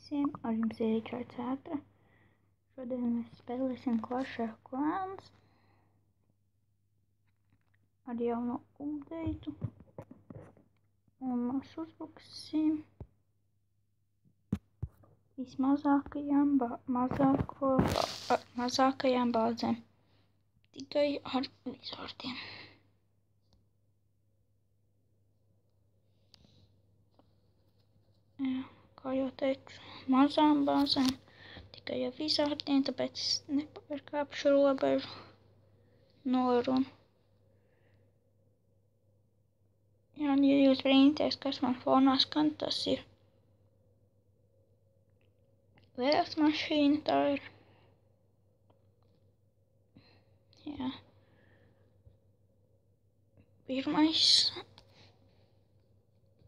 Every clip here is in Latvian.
visiem, ar jums ir Ričards Ētra. Šodien mēs spēlēsim Clash of Clans ar jauno updeitu. Un mēs uzbruksim mazākajām bāzēm. Tikai ar vizardiem. Jā, kā jau teicu, mazām bāzēm, tikai ar vizardiem, tāpēc es nepārkāpšu robežu norunu. Jā, ja jūs brīnīties, kas man fonā skan, tas ir vējas mašīna, tā ir. Jā. Pirmais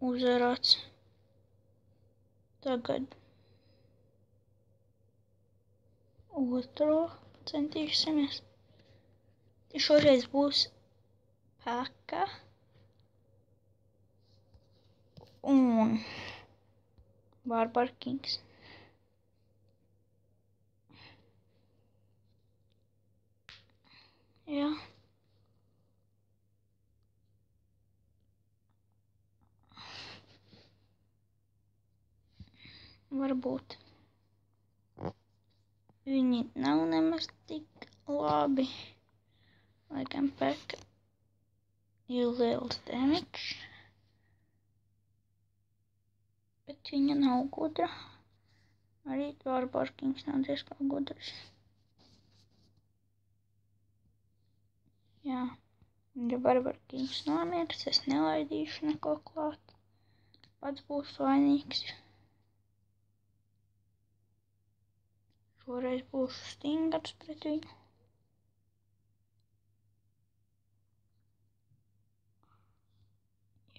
uzvarēts. Tagad otro centīsimies. Šoreiz būs Paka un Barbar Kings. Jā. Varbūt viņi nav nemaz tik labi. Laikam Paka ir liels damage. Bet viņa nav gudra. Arī Barbar Kings nav diezgan gudrs. Jā. Ja Barbar Kings nomirs, es nelaidīšu neko klāt. Pats būšu vainīgs. Šoreiz būšu stingrs pret viņu.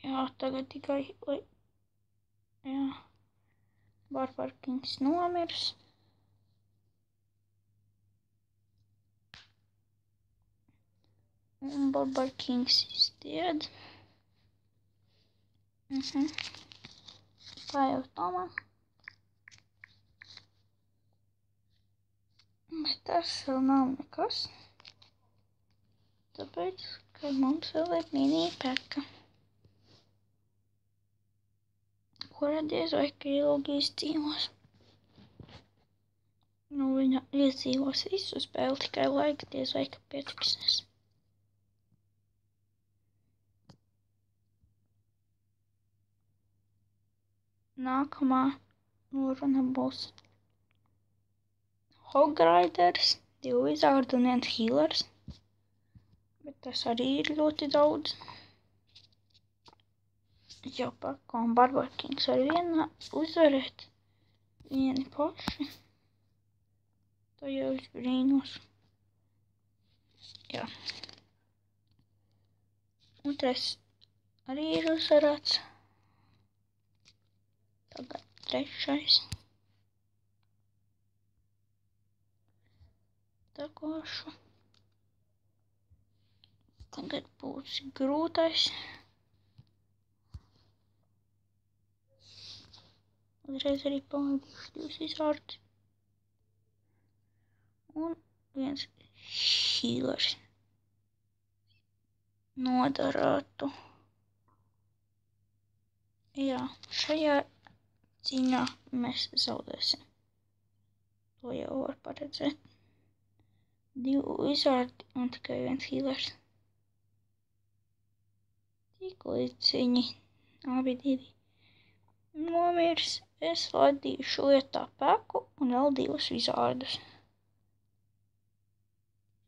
Jā, tagad tikai, jā, Barbar Kings nomirs. Un Barbar Kings izdied. Tā jau domā. Bet tas vēl nav nekas. Tāpēc, ka mums vēl ir mini Paka. Kura diez vai ka ilgi izdzīvos. Nu, viņa izdzīvos visu spēli, tikai laika diez vai ka pietiksies. Nākamā noruna būs Hogriders, 2 vizardi un 1 healers. Bet tas arī ir ļoti daudz. Jo Paka un Barbar Kings var vienā uzvarēt vieni paši. Tā jau es brīnos. Jā. Otrais arī ir uzvarēts. Tagad trešais. Takošu. Tagad būs grūtais. Uzreiz arī palaidīšu 2 vizardus. Un 1 healers. Nodarētu. Jā, šajā cīņā mēs zaudēsim. To jau var paredzēt. 2 vizardi un tikai 1 healers. Tik līdz viņi abi 2 nomirs, es vadīšu lietā Paku un vēl 2 vizardus.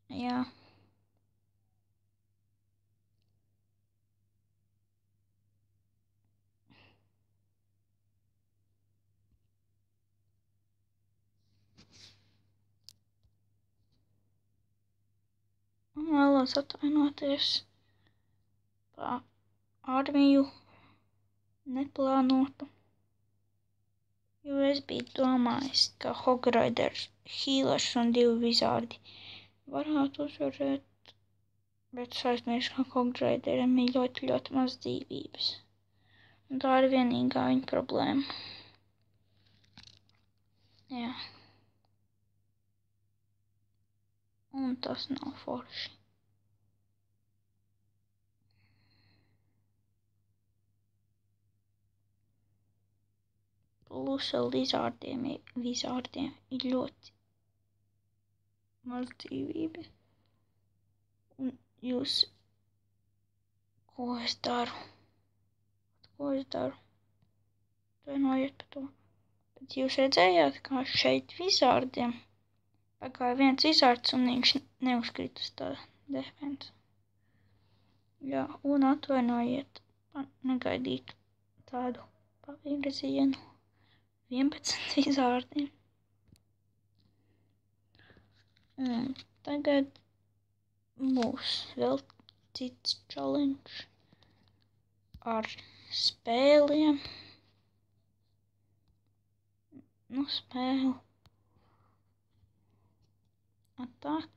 Jā. Un vēlos atvainoties par armiju neplānotu. Jo es biju domājis, ka Hogriders, healers un 2 vizardi varētu uzvarēt, bet es aizmirsu, ka Hogrideram ir ļoti maz dzīvības. Un tā ir vienīgā viņa problēma. Jā. Un tas nav forši. Plus vēl vizārdiem ir ļoti maz dzīvība. Un jūs, ko es daru? Atvainojiet par to. Bet jūs redzējāt, kā šeit vizārdiem pagāja viens vizārds un viņš neuzkrita uz tā defensa. Jā, un atvainojiet, negaidīt tādu pavirzienu. 11 vizārdiem. Un tagad būs vēl cits challenge ar spēliem. Spēle. Attack.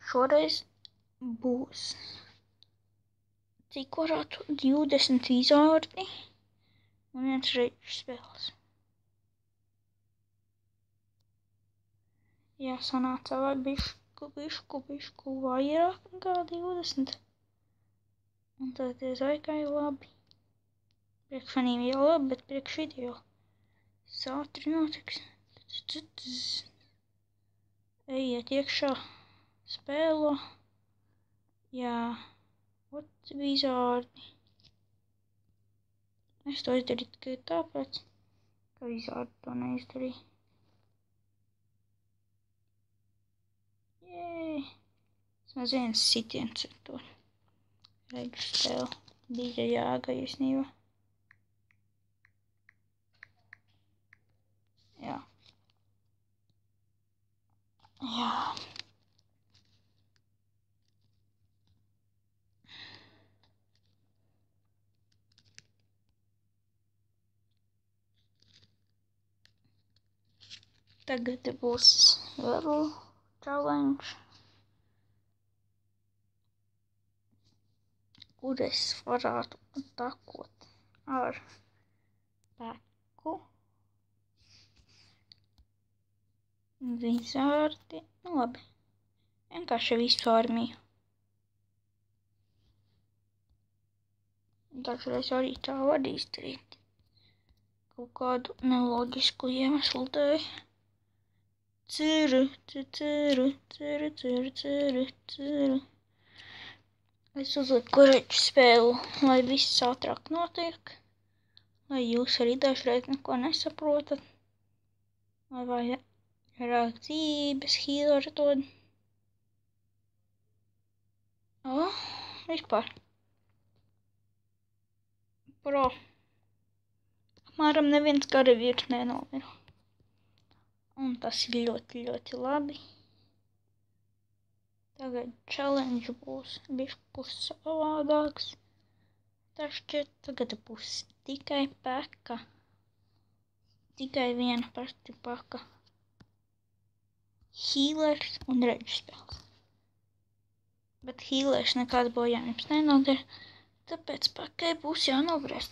Šoreiz būs cik varētu 20 vizārdi un viens reģis spēles. Jā, sanāca vajag bišku vairāk nekā 20. Un tad diezaikai labi. Priekš manīm jau labi, bet priekš video sātri notiks. Ejiet iekšā, spēlo. Jā, ot vizārdi. Es to izdarīju tikai tāpēc, ka vizārdi to neizdarīja. Jēj! Vismaz viens sitiens ar to reģu spēli. Bija jēga īstenībā. Jā. Tagad būs vēl challenge, kur es varētu atakot ar peku, vizārdi, labi, vienkārši visu armiju. Dažreiz arī tā var izdarīt, kaut kādu neloģisku iemeslu dēļ. Ceru. Es uzliku reģu spēli, lai viss ātrāk notiek, lai jūs arī dažreiz neko nesaprotat, lai vairāk dzīvības healeri dod. Vispār. Pro. Apmēram neviens karavīrs nenomira. Un tas ir ļoti, ļoti labi. Tagad challenge būs bišku savādāks. Tašķiet, tagad būs tikai peka. Tikai viena pati paka. Healers un reģu spēles. Bet healers nekāds bojājums nenodara, tāpēc pakai būs jānobrest.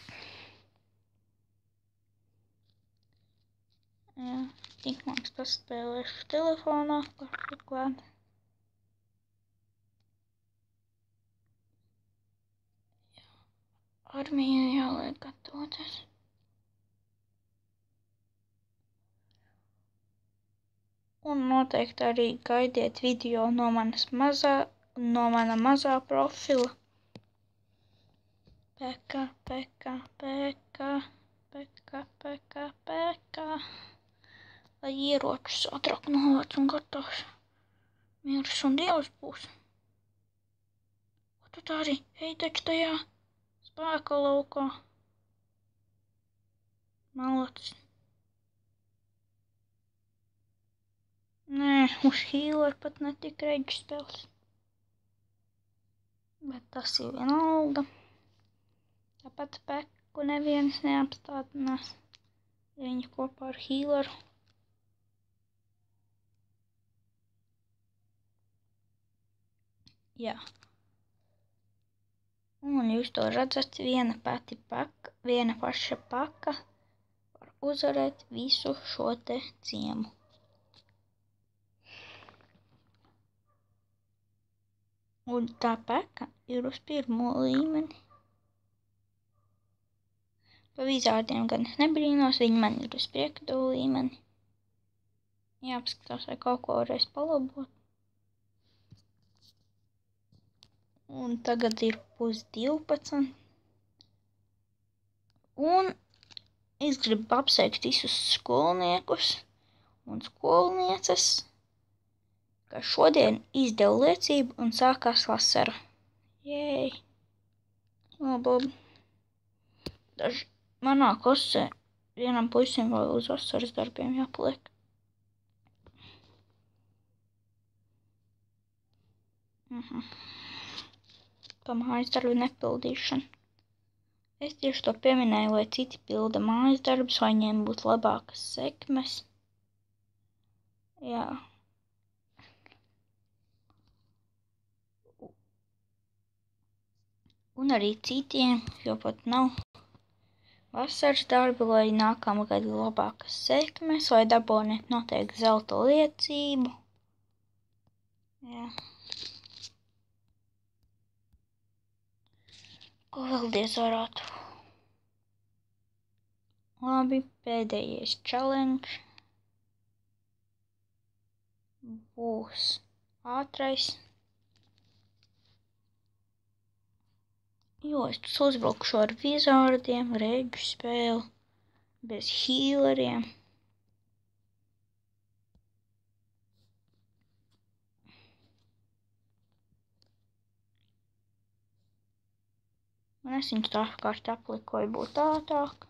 Jā, tik māks paspēlēšu telefonā, kur klāt. Armija jāliek gatavoties. Un noteikti arī gaidiet video no mana mazā profila. Peka. Lai ieročus ātrāk novāc un gatavs. Miers un dievs būs. Tu tā arī ej taču tajā spēka laukā. Malacis. Nē, uz healer pat netika reģu spēles. Bet tas ir vienalga. Tāpat peku neviens neapstādinās, ja viņi kopā ar healeru. Jā. Un jūs to redzat, viena paša paka uzvarēt visu šo te ciemu. Un tā peka ir uz 1. līmeni. Pa vizārdiem gan es nebrīnos, viņi man ir uz 5. līmeni. Jāapskatās, vai kaut ko varēs palabot. Un tagad ir 11:30. Un es gribu apsveikt visus skolniekus un skolnieces, ka šodien izdeva liecību un sākās vasara. Jēj! Labi. Manā klasē vienam puisim vēl uz vasaras darbiem jāpaliek. Pa mājas darbu nepildīšanu. Es tieši to pieminēju, lai citi pilda mājas darbus, lai viņiem būtu labākas sekmes. Jā. Un arī citiem, jo pat nav vasaras darbi, lai nākamgad ir labākas sekmes, lai dabūniet noteikti zelta liecību. Jā. Ko vēl Dievs varētu? Labi, pēdējais challenge būs ātrais. Jo es uzbraukšu ar vizārdiem, reģu spēli, bez hīleriem. Un es viņus tākārt aplikoju būt ātrāk.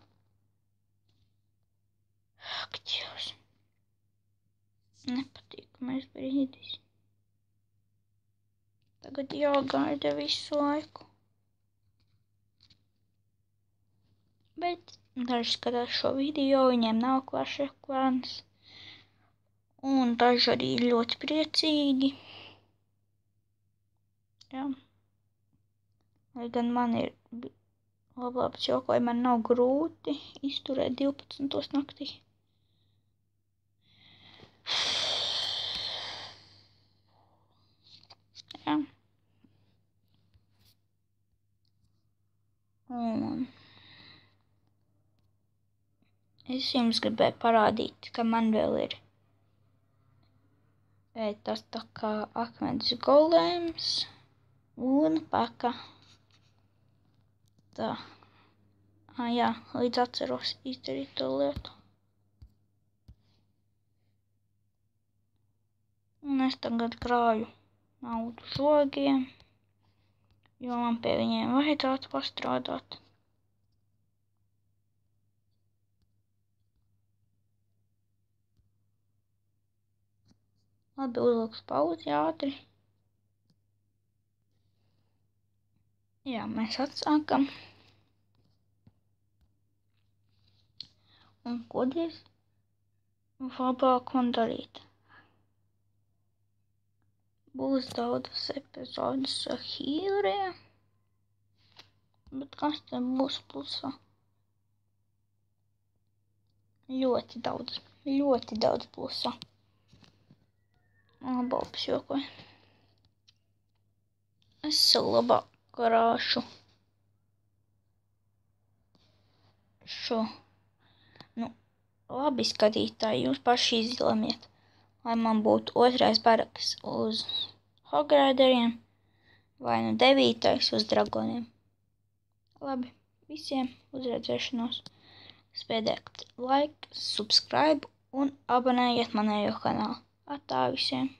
Ak, Dievs. Nepatīkamais brīdis. Tagad jāgaida visu laiku. Bet daži skatās šo video, viņiem nav Clash of Clans. Un daži arī ļoti priecīgi. Jā. Lai gan man ir labs jokoji, man nav grūti izturēt 12. naktī. Jā. Un es jums gribēju parādīt, ka man vēl ir tas tā kā akmens golēms un paka. Tā. Jā, līdz atceros izdarīt to lietu. Un es tagad krāju naudu žogiem, jo man pie viņiem vajadzētu pastrādāt. Labi, uzliks pauzi ātri. Jā, mēs atsākam. Un ko Dievs labāk man darīt? Būs daudzas epizodes ar hīleriem, bet kas te būs plusā? Ļoti daudz plusā. Labs jokoji. Es labāk krāšu šo. Labi, skatītāji, jūs paši izlemiet, lai man būtu 2. baraks uz Hogrideriem vai 9. uz dragoniem. Labi, visiem uzredzēšanos. Spiediet like, subscribe un abonējiet manējo kanālu. Atā visiem!